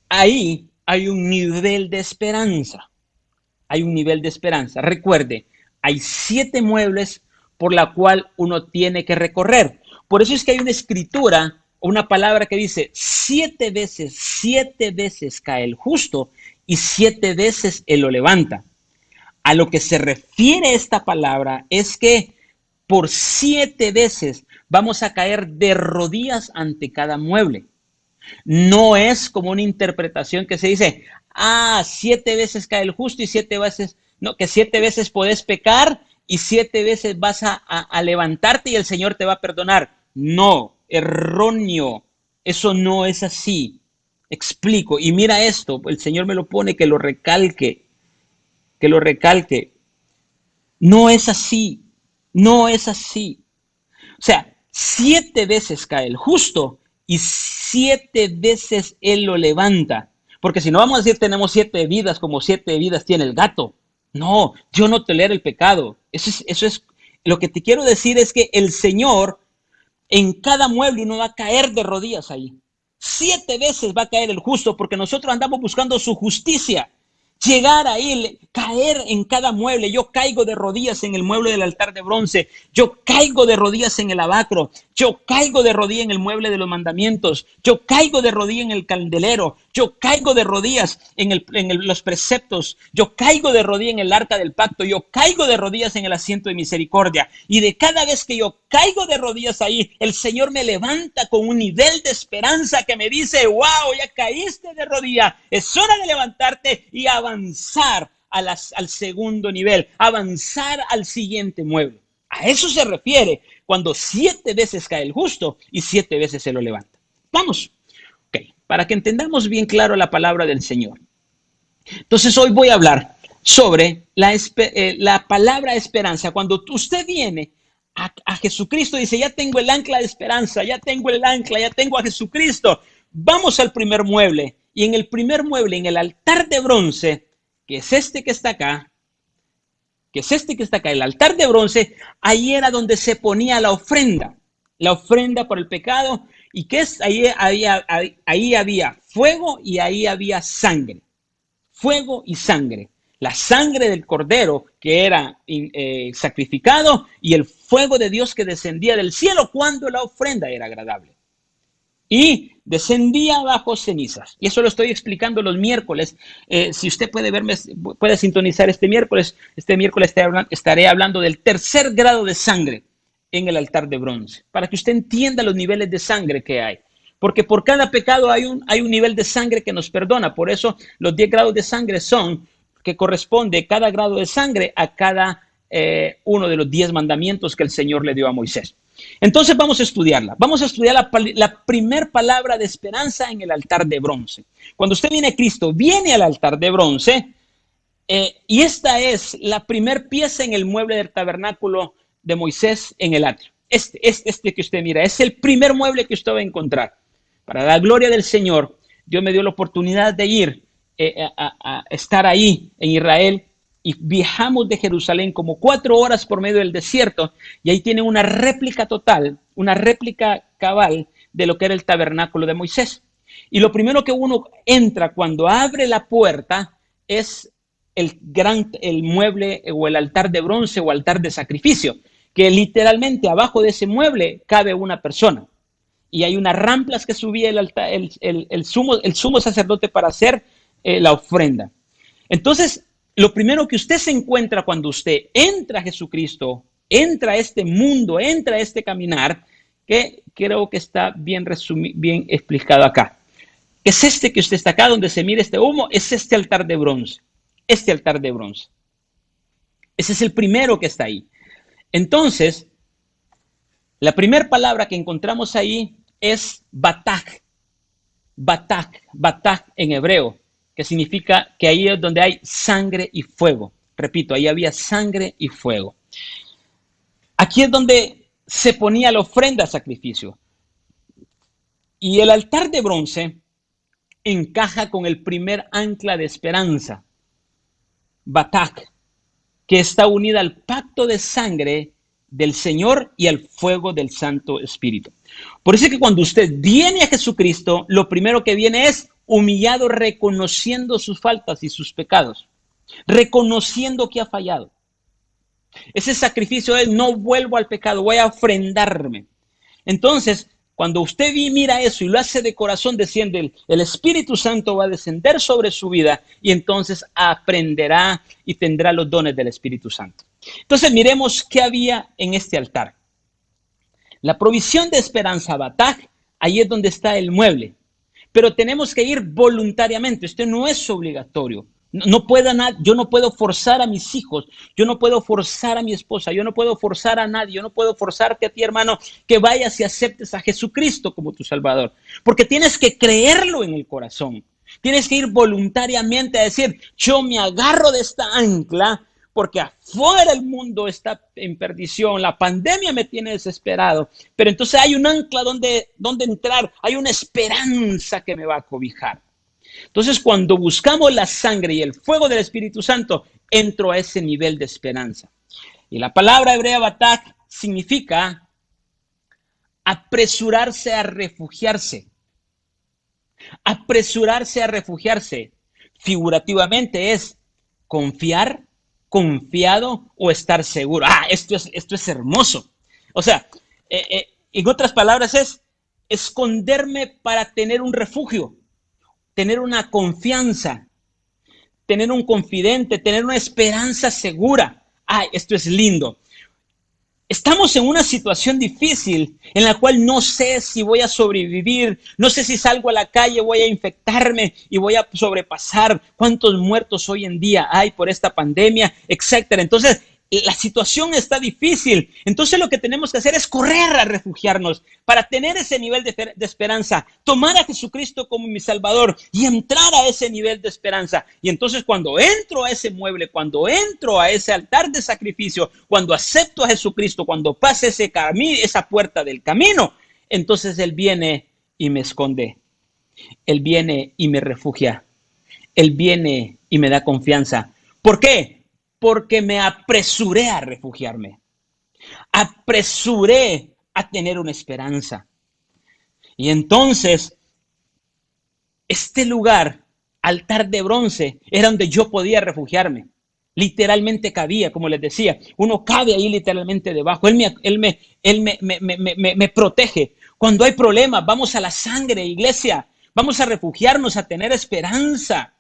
ahí hay un nivel de esperanza. Hay un nivel de esperanza. Recuerde, hay 7 muebles por la cual uno tiene que recorrer. Por eso es que hay una escritura o una palabra que dice 7 veces cae el justo y 7 veces él lo levanta. A lo que se refiere esta palabra es que por 7 veces vamos a caer de rodillas ante cada mueble. No es como una interpretación que se dice, 7 veces cae el justo y 7 veces, no, que 7 veces podés pecar y 7 veces vas a levantarte y el Señor te va a perdonar. No, erróneo, eso no es así. Explico, y mira esto, el Señor me lo pone, que lo recalque. No es así, no es así. O sea, 7 veces cae el justo y 7 veces Él lo levanta. Porque si no vamos a decir tenemos 7 vidas como 7 vidas tiene el gato. No, Dios no tolera el pecado. Eso es, lo que te quiero decir es que el Señor en cada mueble uno va a caer de rodillas ahí. 7 veces va a caer el justo porque nosotros andamos buscando su justicia. Llegar ahí, caer en cada mueble. Yo caigo de rodillas en el mueble del altar de bronce. Yo caigo de rodillas en el lavacro. Yo caigo de rodillas en el mueble de los mandamientos. Yo caigo de rodillas en el candelero. Yo caigo de rodillas en los preceptos. Yo caigo de rodillas en el arca del pacto. Yo caigo de rodillas en el asiento de misericordia. Y de cada vez que yo caigo de rodillas ahí, el Señor me levanta con un nivel de esperanza que me dice, wow, ya caíste de rodillas. Es hora de levantarte y avanzar al segundo nivel, avanzar al siguiente mueble. A eso se refiere cuando 7 veces cae el justo y 7 veces se lo levanta. Vamos. Ok, para que entendamos bien claro la palabra del Señor. Entonces hoy voy a hablar sobre la palabra esperanza. Cuando usted viene a Jesucristo, dice, ya tengo el ancla de esperanza, ya tengo el ancla, ya tengo a Jesucristo. Vamos al primer mueble. Y en el primer mueble, en el altar de bronce, que es este que está acá, el altar de bronce, ahí era donde se ponía la ofrenda por el pecado. ¿Y qué es? Ahí había fuego y ahí había sangre. Fuego y sangre. La sangre del cordero que era sacrificado y el fuego de Dios que descendía del cielo cuando la ofrenda era agradable. Y descendía bajo cenizas. Y eso lo estoy explicando los miércoles. Si usted puede verme, puede sintonizar este miércoles estaré hablando del tercer grado de sangre en el altar de bronce, para que usted entienda los niveles de sangre que hay. Porque por cada pecado hay un nivel de sangre que nos perdona. Por eso los 10 grados de sangre que corresponde cada grado de sangre a cada uno de los 10 mandamientos que el Señor le dio a Moisés. Entonces vamos a estudiarla. Vamos a estudiar la primer palabra de esperanza en el altar de bronce. Cuando usted viene a Cristo, viene al altar de bronce y esta es la primer pieza en el mueble del tabernáculo de Moisés en el atrio. Este que usted mira, es el primer mueble que usted va a encontrar. Para la gloria del Señor, Dios me dio la oportunidad de ir a estar ahí en Israel y viajamos de Jerusalén como 4 horas por medio del desierto y ahí tiene una réplica total, una réplica cabal de lo que era el tabernáculo de Moisés. Y lo primero que uno entra cuando abre la puerta es el mueble o el altar de bronce o altar de sacrificio, que literalmente abajo de ese mueble cabe una persona. Y hay unas ramplas que subía el sumo sacerdote para hacer la ofrenda. Entonces, lo primero que usted se encuentra cuando usted entra a Jesucristo, entra a este mundo, entra a este caminar, que creo que está bien explicado acá. Es este que usted está acá, donde se mira este humo, es este altar de bronce. Este altar de bronce. Ese es el primero que está ahí. Entonces, la primera palabra que encontramos ahí es bataj. Bataj en hebreo, que significa que ahí es donde hay sangre y fuego. Repito, ahí había sangre y fuego. Aquí es donde se ponía la ofrenda a sacrificio. Y el altar de bronce encaja con el primer ancla de esperanza, bataj, que está unida al pacto de sangre del Señor y al fuego del Santo Espíritu. Por eso es que cuando usted viene a Jesucristo, lo primero que viene es humillado, reconociendo sus faltas y sus pecados, reconociendo que ha fallado. Ese sacrificio es: no vuelvo al pecado, voy a ofrendarme. Entonces, cuando usted mira eso y lo hace de corazón, desciende el Espíritu Santo, va a descender sobre su vida y entonces aprenderá y tendrá los dones del Espíritu Santo. Entonces miremos qué había en este altar. La provisión de esperanza, bataj, ahí es donde está el mueble. Pero tenemos que ir voluntariamente, esto no es obligatorio. Yo no puedo forzar a mis hijos, yo no puedo forzar a mi esposa, yo no puedo forzar a nadie, yo no puedo forzarte a ti, hermano, que vayas y aceptes a Jesucristo como tu Salvador. Porque tienes que creerlo en el corazón. Tienes que ir voluntariamente a decir: yo me agarro de esta ancla porque afuera el mundo está en perdición, la pandemia me tiene desesperado, pero entonces hay un ancla donde entrar, hay una esperanza que me va a cobijar. Entonces, cuando buscamos la sangre y el fuego del Espíritu Santo, entro a ese nivel de esperanza. Y la palabra hebrea bataj significa apresurarse a refugiarse. Apresurarse a refugiarse. Figurativamente es confiar, confiado o estar seguro. Esto es hermoso. O sea, en otras palabras es esconderme para tener un refugio, tener una confianza, tener un confidente, tener una esperanza segura. Esto es lindo. Estamos en una situación difícil en la cual no sé si voy a sobrevivir, no sé si salgo a la calle, voy a infectarme y voy a sobrepasar cuántos muertos hoy en día hay por esta pandemia, etcétera. Entonces, la situación está difícil. Entonces lo que tenemos que hacer es correr a refugiarnos para tener ese nivel de esperanza, tomar a Jesucristo como mi Salvador y entrar a ese nivel de esperanza. Y entonces cuando entro a ese mueble, cuando entro a ese altar de sacrificio, cuando acepto a Jesucristo, cuando pase ese camino, esa puerta del camino, entonces Él viene y me esconde. Él viene y me refugia. Él viene y me da confianza. ¿Por qué? Porque me apresuré a refugiarme. Apresuré a tener una esperanza. Y entonces, este lugar, altar de bronce, era donde yo podía refugiarme. Literalmente cabía, como les decía. Uno cabe ahí literalmente debajo. Él me protege. Cuando hay problemas, vamos a la sangre, iglesia. Vamos a refugiarnos, a tener esperanza.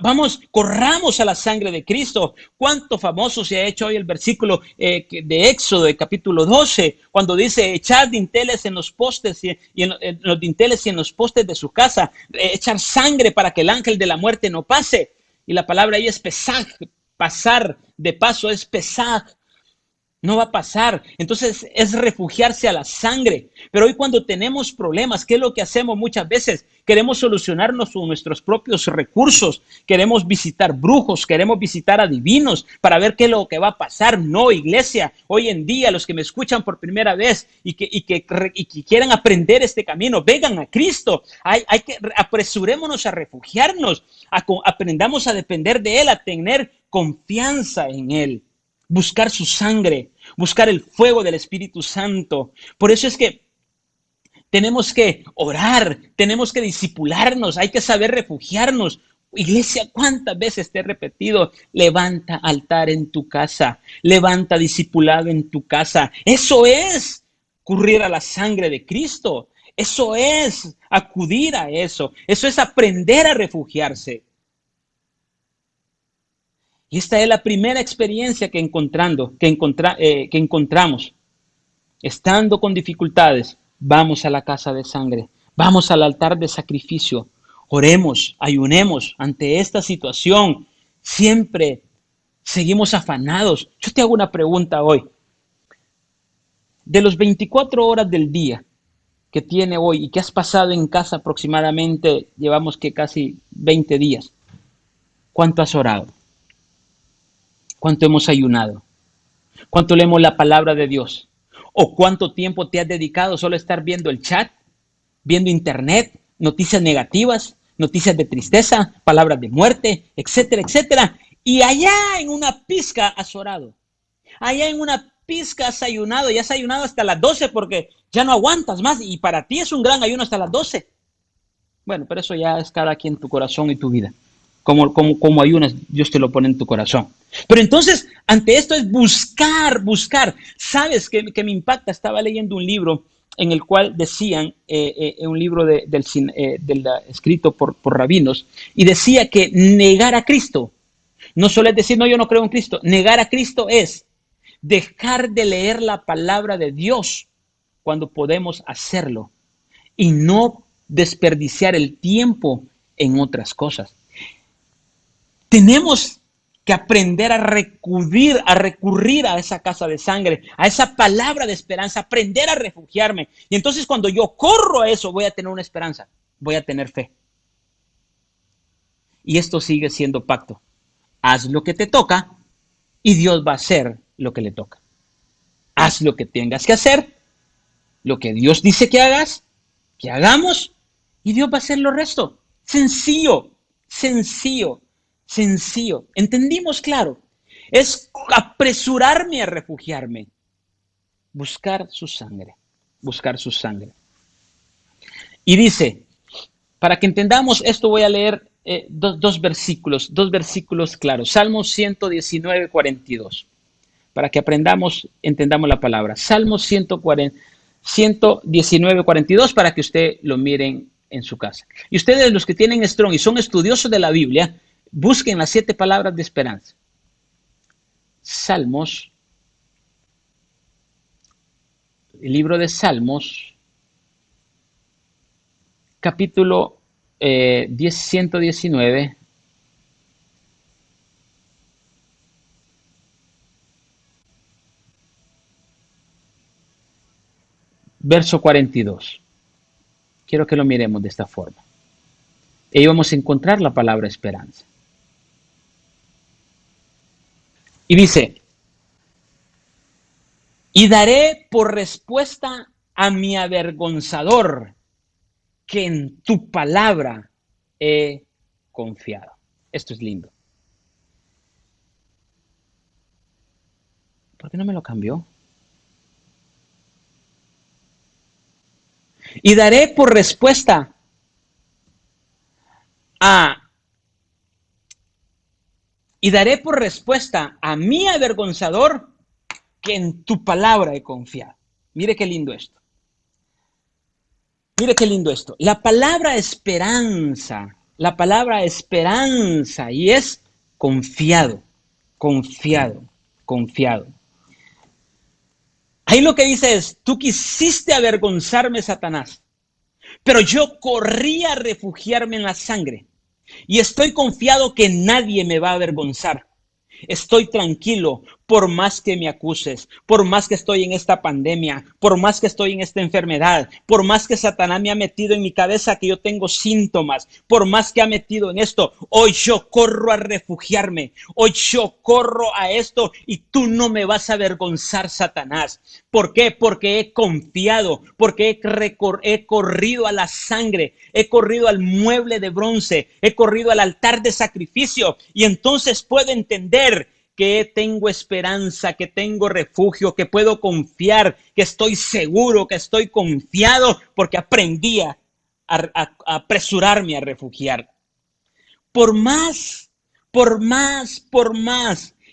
Vamos, corramos a la sangre de Cristo. Cuánto famoso se ha hecho hoy el versículo de Éxodo, de capítulo 12, cuando dice, echar dinteles en los postes y en los dinteles y en los postes de su casa, echar sangre para que el ángel de la muerte no pase. Y la palabra ahí es pesaj, pasar de paso es pesaj. No va a pasar. Entonces es refugiarse a la sangre. Pero hoy cuando tenemos problemas, ¿qué es lo que hacemos muchas veces? Queremos solucionarnos con nuestros propios recursos. Queremos visitar brujos, queremos visitar adivinos para ver qué es lo que va a pasar. No, iglesia. Hoy en día los que me escuchan por primera vez y que quieran aprender este camino, vengan a Cristo. Hay que apresurémonos a refugiarnos, aprendamos a depender de Él, a tener confianza en Él. Buscar su sangre, buscar el fuego del Espíritu Santo. Por eso es que tenemos que orar, tenemos que discipularnos, hay que saber refugiarnos. Iglesia, ¿cuántas veces te he repetido? Levanta altar en tu casa, levanta discipulado en tu casa. Eso es recurrir a la sangre de Cristo. Eso es acudir a eso. Eso es aprender a refugiarse. Y esta es la primera experiencia que encontramos. Estando con dificultades, vamos a la casa de sangre, vamos al altar de sacrificio, oremos, ayunemos ante esta situación. Siempre seguimos afanados. Yo te hago una pregunta hoy. De los 24 horas del día que tiene hoy y que has pasado en casa aproximadamente, llevamos que casi 20 días, ¿cuánto has orado? ¿Cuánto hemos ayunado? ¿Cuánto leemos la palabra de Dios? ¿O cuánto tiempo te has dedicado solo a estar viendo el chat, viendo internet, noticias negativas, noticias de tristeza, palabras de muerte, etcétera, etcétera? Y allá en una pizca has orado. Allá en una pizca has ayunado y has ayunado hasta las 12 porque ya no aguantas más y para ti es un gran ayuno hasta las 12. Bueno, pero eso ya es cada quien tu corazón y tu vida. Como ayunas, Dios te lo pone en tu corazón. Pero entonces, ante esto es buscar. ¿Sabes qué me impacta? Estaba leyendo un libro en el cual decían, un libro escrito por rabinos, y decía que negar a Cristo, no solo es decir, no, yo no creo en Cristo. Negar a Cristo es dejar de leer la palabra de Dios cuando podemos hacerlo y no desperdiciar el tiempo en otras cosas. Tenemos que aprender a recurrir a esa casa de sangre, a esa palabra de esperanza, aprender a refugiarme. Y entonces cuando yo corro a eso, voy a tener una esperanza, voy a tener fe. Y esto sigue siendo pacto. Haz lo que te toca y Dios va a hacer lo que le toca. Haz lo que tengas que hacer, lo que Dios dice que hagas, que hagamos, y Dios va a hacer lo resto. Sencillo. ¿Entendimos? Claro. Es apresurarme a refugiarme. Buscar su sangre. Y dice, para que entendamos esto voy a leer dos versículos claros. Salmos 119, 42. Para que entendamos la palabra. Salmos 119, 42 para que usted lo miren en su casa. Y ustedes, los que tienen Strong y son estudiosos de la Biblia, busquen las 7 palabras de esperanza. Salmos, el libro de Salmos, capítulo 119, verso 42. Quiero que lo miremos de esta forma. Y ahí vamos a encontrar la palabra esperanza. Y dice, y daré por respuesta a mi avergonzador que en tu palabra he confiado. Esto es lindo. ¿Por qué no me lo cambió? Y daré por respuesta a mi avergonzador que en tu palabra he confiado. Mire qué lindo esto. Mire qué lindo esto. La palabra esperanza y es confiado, confiado, confiado. Ahí lo que dice es, tú quisiste avergonzarme, Satanás, pero yo corrí a refugiarme en la sangre y estoy confiado que nadie me va a avergonzar. Estoy tranquilo, por más que me acuses, por más que estoy en esta pandemia, por más que estoy en esta enfermedad, por más que Satanás me ha metido en mi cabeza que yo tengo síntomas, por más que ha metido en esto, hoy yo corro a refugiarme, hoy yo corro a esto y tú no me vas a avergonzar, Satanás. ¿Por qué? Porque he confiado, porque he corrido a la sangre, he corrido al mueble de bronce, he corrido al altar de sacrificio y entonces puedo entender que tengo esperanza, que tengo refugio, que puedo confiar, que estoy seguro, que estoy confiado, porque aprendí a apresurarme a refugiar. Por más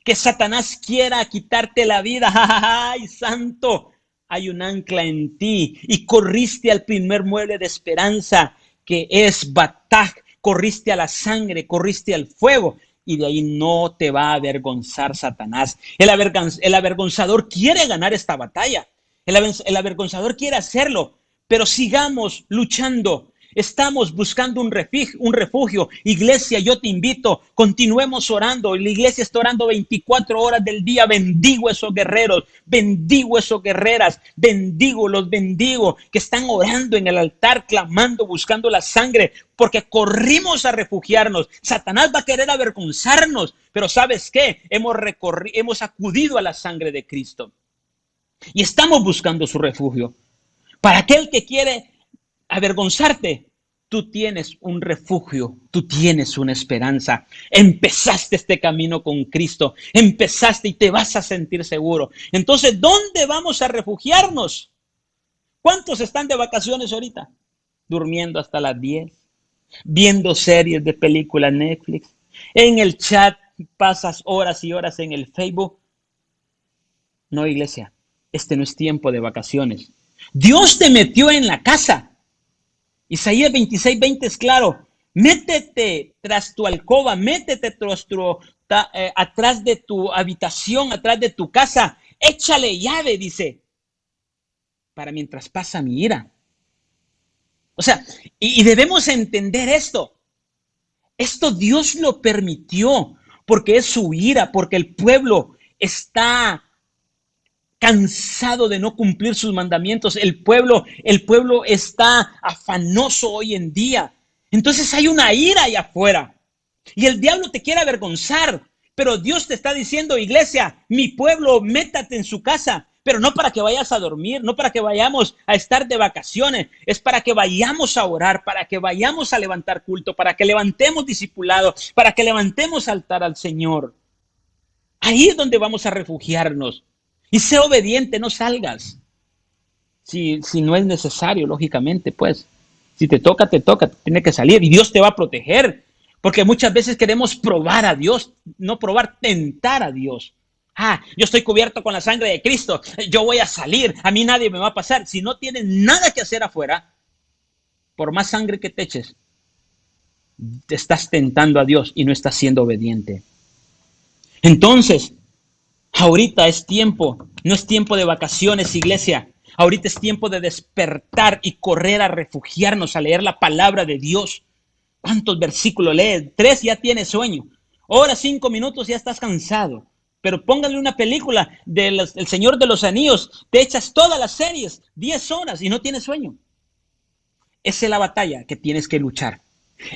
que Satanás quiera quitarte la vida, ¡ay, santo! Hay un ancla en ti y corriste al primer mueble de esperanza, que es Bataj, corriste a la sangre, corriste al fuego. Y de ahí no te va a avergonzar Satanás. El avergonzador quiere ganar esta batalla. El avergonzador quiere hacerlo. Pero sigamos luchando. Estamos buscando un refugio. Iglesia, yo te invito. Continuemos orando. La iglesia está orando 24 horas del día. Bendigo a esos guerreros. Bendigo a esas guerreras. Los bendigo. Que están orando en el altar, clamando, buscando la sangre. Porque corrimos a refugiarnos. Satanás va a querer avergonzarnos. Pero ¿sabes qué? Hemos acudido a la sangre de Cristo. Y estamos buscando su refugio. Para aquel que quiere avergonzarte, tú tienes un refugio, tú tienes una esperanza. Empezaste este camino con Cristo, empezaste y te vas a sentir seguro. Entonces, ¿dónde vamos a refugiarnos? ¿Cuántos están de vacaciones ahorita? Durmiendo hasta las 10, viendo series de películas Netflix, en el chat pasas horas y horas en el Facebook. No, iglesia, este no es tiempo de vacaciones. Dios te metió en la casa. Isaías 26:20 es claro. Métete tras tu alcoba, métete atrás de tu habitación, atrás de tu casa. Échale llave, dice, para mientras pasa mi ira. O sea, y debemos entender esto. Esto Dios lo permitió porque es su ira, porque el pueblo está cansado de no cumplir sus mandamientos. El pueblo está afanoso hoy en día. Entonces hay una ira allá afuera. Y el diablo te quiere avergonzar. Pero Dios te está diciendo, iglesia, mi pueblo, métate en su casa. Pero no para que vayas a dormir, no para que vayamos a estar de vacaciones. Es para que vayamos a orar, para que vayamos a levantar culto, para que levantemos discipulado, para que levantemos altar al Señor. Ahí es donde vamos a refugiarnos. Y sé obediente, no salgas. Si no es necesario, lógicamente, pues. Si te toca, tiene que salir. Y Dios te va a proteger. Porque muchas veces queremos probar a Dios, no probar, tentar a Dios. Yo estoy cubierto con la sangre de Cristo. Yo voy a salir. A mí nadie me va a pasar. Si no tienes nada que hacer afuera, por más sangre que te eches, te estás tentando a Dios y no estás siendo obediente. Entonces, ahorita es tiempo, no es tiempo de vacaciones, iglesia. Ahorita es tiempo de despertar y correr a refugiarnos, a leer la palabra de Dios. ¿Cuántos versículos lees? 3 ya tienes sueño. Ahora 5 minutos ya estás cansado. Pero póngale una película del Señor de los Anillos, te echas todas las series, 10 horas y no tienes sueño. Esa es la batalla que tienes que luchar.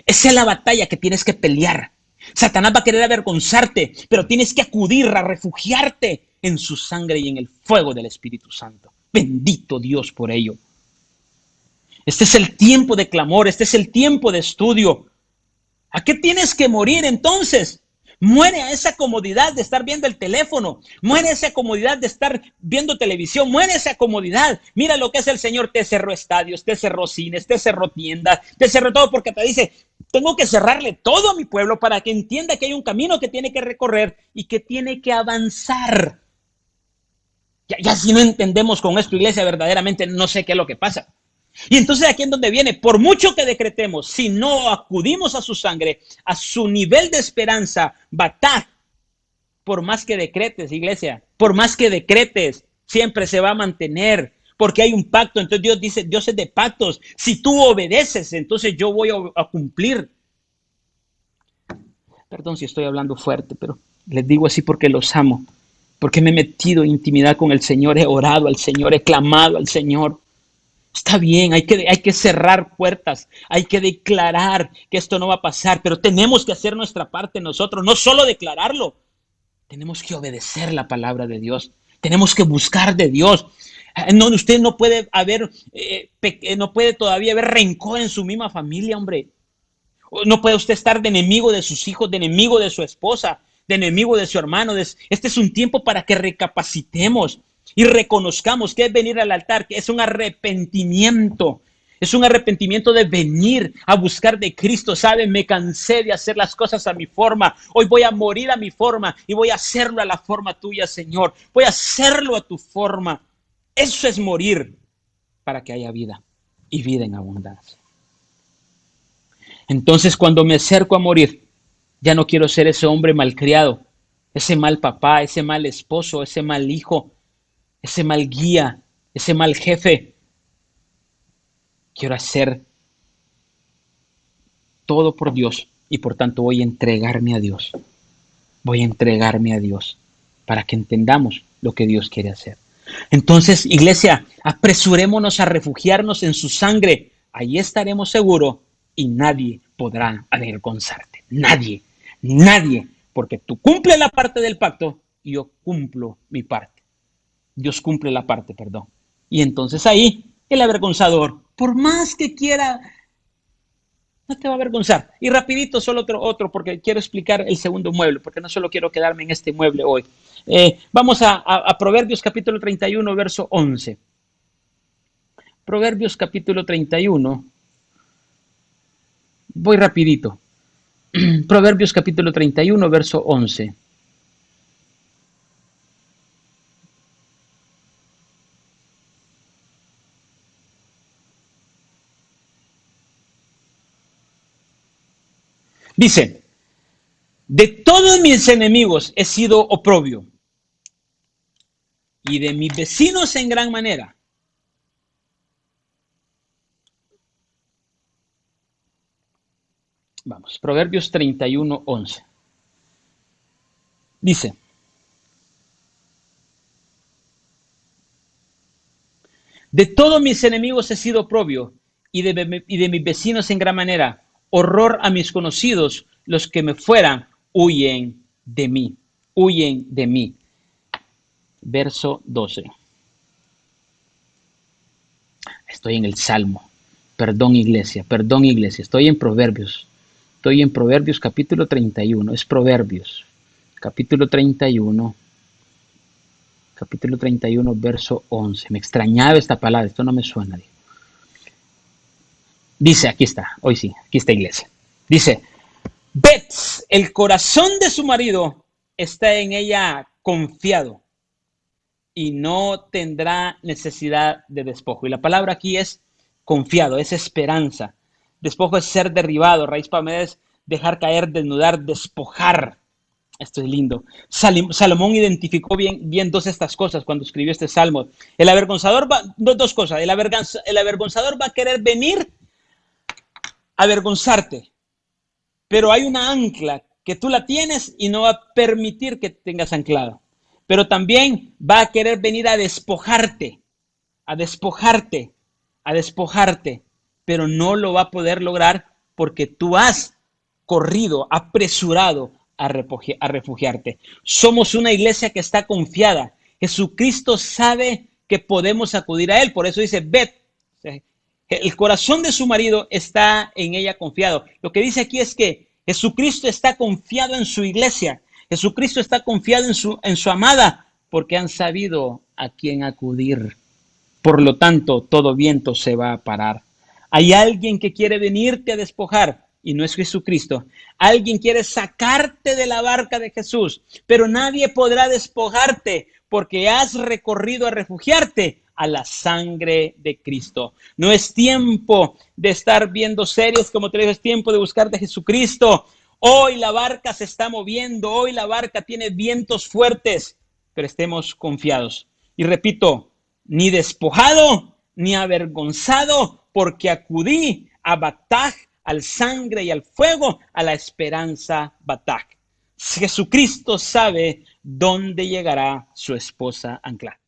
Esa es la batalla que tienes que pelear. Satanás va a querer avergonzarte, pero tienes que acudir a refugiarte en su sangre y en el fuego del Espíritu Santo. Bendito Dios por ello. Este es el tiempo de clamor, este es el tiempo de estudio. ¿A qué tienes que morir entonces? Muere a esa comodidad de estar viendo el teléfono. Muere a esa comodidad de estar viendo televisión. Muere a esa comodidad. Mira lo que es el Señor. Te cerró estadios, te cerró cines, te cerró tiendas, te cerró todo porque te dice, tengo que cerrarle todo a mi pueblo para que entienda que hay un camino que tiene que recorrer y que tiene que avanzar. Ya si no entendemos con esto, iglesia, verdaderamente no sé qué es lo que pasa. Y entonces aquí es donde viene, por mucho que decretemos, si no acudimos a su sangre, a su nivel de esperanza, batad, por más que decretes, iglesia, por más que decretes, siempre se va a mantener, porque hay un pacto. Entonces Dios dice, Dios es de pactos. Si tú obedeces, entonces yo voy a cumplir. Perdón si estoy hablando fuerte, pero les digo así porque los amo, porque me he metido en intimidad con el Señor, he orado al Señor, he clamado al Señor. Está bien, hay que cerrar puertas, hay que declarar que esto no va a pasar, pero tenemos que hacer nuestra parte nosotros, no solo declararlo, tenemos que obedecer la palabra de Dios, tenemos que buscar de Dios. No, usted no puede no puede todavía haber rencor en su misma familia, hombre. No puede usted estar de enemigo de sus hijos, de enemigo de su esposa, de enemigo de su hermano. Este es un tiempo para que recapacitemos y reconozcamos que es venir al altar, que es un arrepentimiento. Es un arrepentimiento de venir a buscar de Cristo. ¿Saben? Me cansé de hacer las cosas a mi forma. Hoy voy a morir a mi forma y voy a hacerlo a la forma tuya, Señor. Voy a hacerlo a tu forma. Eso es morir para que haya vida y vida en abundancia. Entonces, cuando me acerco a morir, ya no quiero ser ese hombre malcriado, ese mal papá, ese mal esposo, ese mal hijo, ese mal guía, ese mal jefe. Quiero hacer todo por Dios y por tanto voy a entregarme a Dios. Voy a entregarme a Dios para que entendamos lo que Dios quiere hacer. Entonces, iglesia, apresurémonos a refugiarnos en su sangre. Ahí estaremos seguros y nadie podrá avergonzarte. Nadie, nadie, porque tú cumples la parte del pacto y yo cumplo mi parte. Dios cumple la parte, perdón. Y entonces ahí el avergonzador, por más que quiera, no te va a avergonzar. Y rapidito, solo otro, porque quiero explicar el segundo mueble, porque no solo quiero quedarme en este mueble hoy. Vamos a Proverbios capítulo 31, verso 11. Proverbios capítulo 31. Voy rapidito. Proverbios capítulo 31, verso 11. Dice, de todos mis enemigos he sido oprobio, y de mis vecinos en gran manera. Vamos, Proverbios 31, 11. Dice, de todos mis enemigos he sido oprobio, y de mis vecinos en gran manera. Horror a mis conocidos, los que me fueran, huyen de mí, huyen de mí. Verso 12. Estoy en el Salmo. Perdón, iglesia, estoy en Proverbios. Estoy en Proverbios capítulo 31, es Proverbios, capítulo 31, verso 11. Me extrañaba esta palabra, esto no me suena. Dice, aquí está, hoy sí, aquí está iglesia. Dice, Bets, el corazón de su marido está en ella confiado y no tendrá necesidad de despojo. Y la palabra aquí es confiado, es esperanza. Despojo es ser derribado, raíz palmera es dejar caer, desnudar, despojar. Esto es lindo. Salomón identificó bien dos de estas cosas cuando escribió este salmo. El avergonzador dos cosas. El avergonzador va a querer venir a avergonzarte, pero hay una ancla que tú la tienes y no va a permitir que tengas anclado. Pero también va a querer venir a despojarte, a despojarte, a despojarte, pero no lo va a poder lograr porque tú has corrido, apresurado a refugiarte. Somos una iglesia que está confiada. Jesucristo sabe que podemos acudir a Él, por eso dice, ved. El corazón de su marido está en ella confiado. Lo que dice aquí es que Jesucristo está confiado en su iglesia. Jesucristo está confiado en su amada, porque han sabido a quién acudir. Por lo tanto, todo viento se va a parar. Hay alguien que quiere venirte a despojar y no es Jesucristo. Alguien quiere sacarte de la barca de Jesús, pero nadie podrá despojarte porque has recorrido a refugiarte a la sangre de Cristo. No es tiempo de estar viendo series, como te digo, es tiempo de buscar de Jesucristo. Hoy la barca se está moviendo, hoy la barca tiene vientos fuertes, pero estemos confiados. Y repito, ni despojado, ni avergonzado, porque acudí a Batag, al sangre y al fuego, a la esperanza Batag. Jesucristo sabe dónde llegará su esposa anclada.